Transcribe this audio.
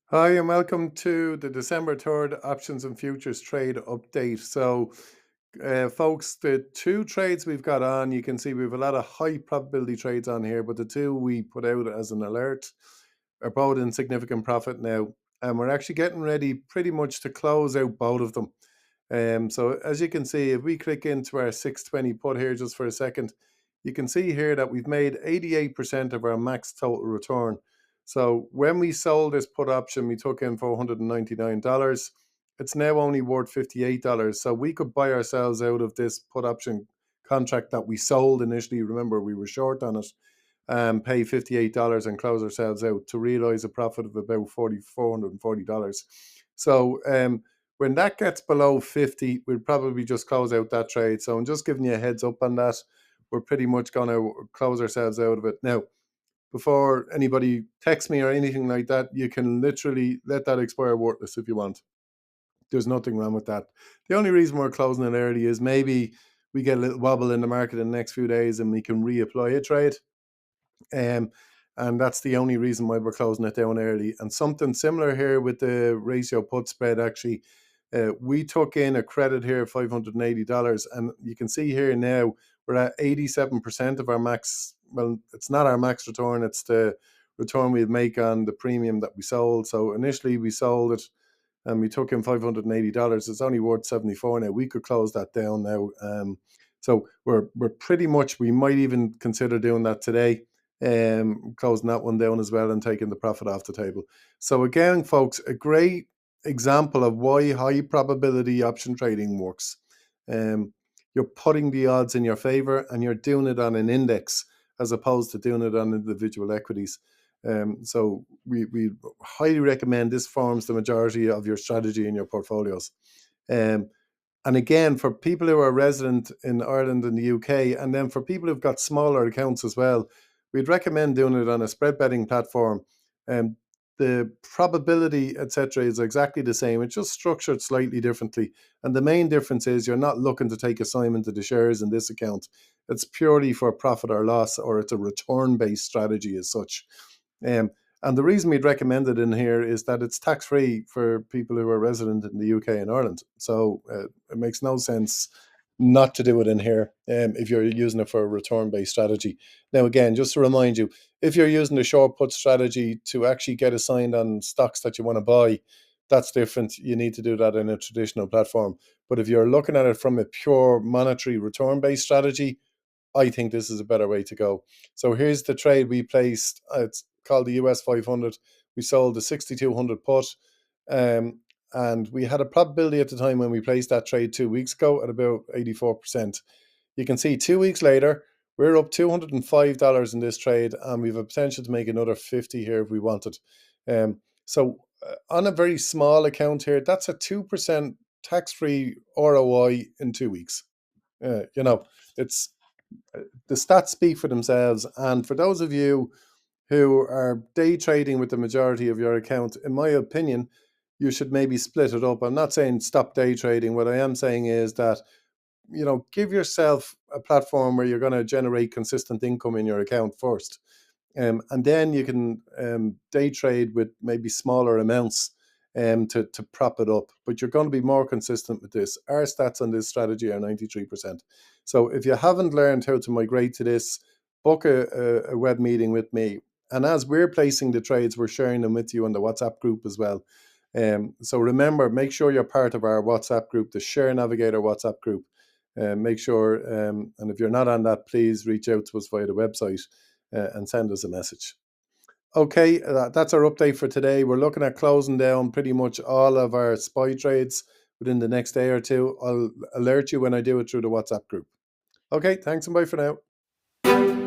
Hi, and welcome to the December 3rd Options and Futures Trade Update. Folks, the two trades we've got on, you can see we have a lot of high probability trades on here, but the two we put out as an alert are both in significant profit now. And we're actually getting ready pretty much to close out both of them. So as you can see, if we click into our 620 put here just for a second, you can see here that we've made 88% of our max total return. So when we sold this put option, we took in $499. It's now only worth $58. So we could buy ourselves out of this put option contract that we sold initially. Remember, we were short on it, pay $58 and close ourselves out to realize a profit of about $440. So when that gets below 50, we'll probably just close out that trade. So I'm just giving you a heads up on that. We're pretty much going to close ourselves out of it. Now, before anybody texts me or anything like that, you can literally let that expire worthless if you want. There's nothing wrong with that. The only reason we're closing it early is maybe we get a little wobble in the market in the next few days and we can reapply a trade. And that's the only reason why we're closing it down early. And something similar here with the ratio put spread, actually. We took in a credit here of $580, and you can see here now we're at 87% of our max. Well, it's not our max return, it's the return we'd make on the premium that we sold. So initially we sold it and we took in $580. It's only worth 74 now. We could close that down now. So we're pretty much, we might even consider doing that today, closing that one down as well and taking the profit off the table. So again, folks, a great example of why high probability option trading works. You're putting the odds in your favor and you're doing it on an index as opposed to doing it on individual equities. So we highly recommend this forms the majority of your strategy in your portfolios. And again, for people who are resident in Ireland and the UK, and then for people who've got smaller accounts as well, we'd recommend doing it on a spread betting platform. The probability, etc., is exactly the same. It's just structured slightly differently. And the main difference is you're not looking to take assignment of the shares in this account. It's purely for profit or loss, or it's a return-based strategy as such. And the reason we'd recommend it in here is that it's tax-free for people who are resident in the UK and Ireland. So it makes no sense not to do it in here if you're using it for a return-based strategy. Now, again, just to remind you, if you're using the short put strategy to actually get assigned on stocks that you want to buy, that's different. You need to do that in a traditional platform. But if you're looking at it from a pure monetary return-based strategy, I think this is a better way to go. So here's the trade we placed. It's called the US 500. We sold the 6200 put. And we had a probability at the time when we placed that trade 2 weeks ago at about 84%. You can see 2 weeks later, we're up $205 in this trade, and we have a potential to make another 50 here if we wanted. On a very small account here, that's a 2% tax-free ROI in 2 weeks. It's the stats speak for themselves. And for those of you who are day trading with the majority of your account, in my opinion, you should maybe split it up. I'm not saying stop day trading. What I am saying is that, give yourself a platform where you're going to generate consistent income in your account first. And then you can day trade with maybe smaller amounts to prop it up. But you're going to be more consistent with this. Our stats on this strategy are 93%. So if you haven't learned how to migrate to this, book a web meeting with me. And as we're placing the trades, we're sharing them with you on the WhatsApp group as well. So remember, make sure you're part of our WhatsApp group, the Share Navigator WhatsApp group. Make sure, and if you're not on that, please reach out to us via the website and send us a message. Okay, that's our update for today. We're looking at closing down pretty much all of our SPY trades within the next day or two. I'll alert you when I do it through the WhatsApp group. Okay, thanks and bye for now.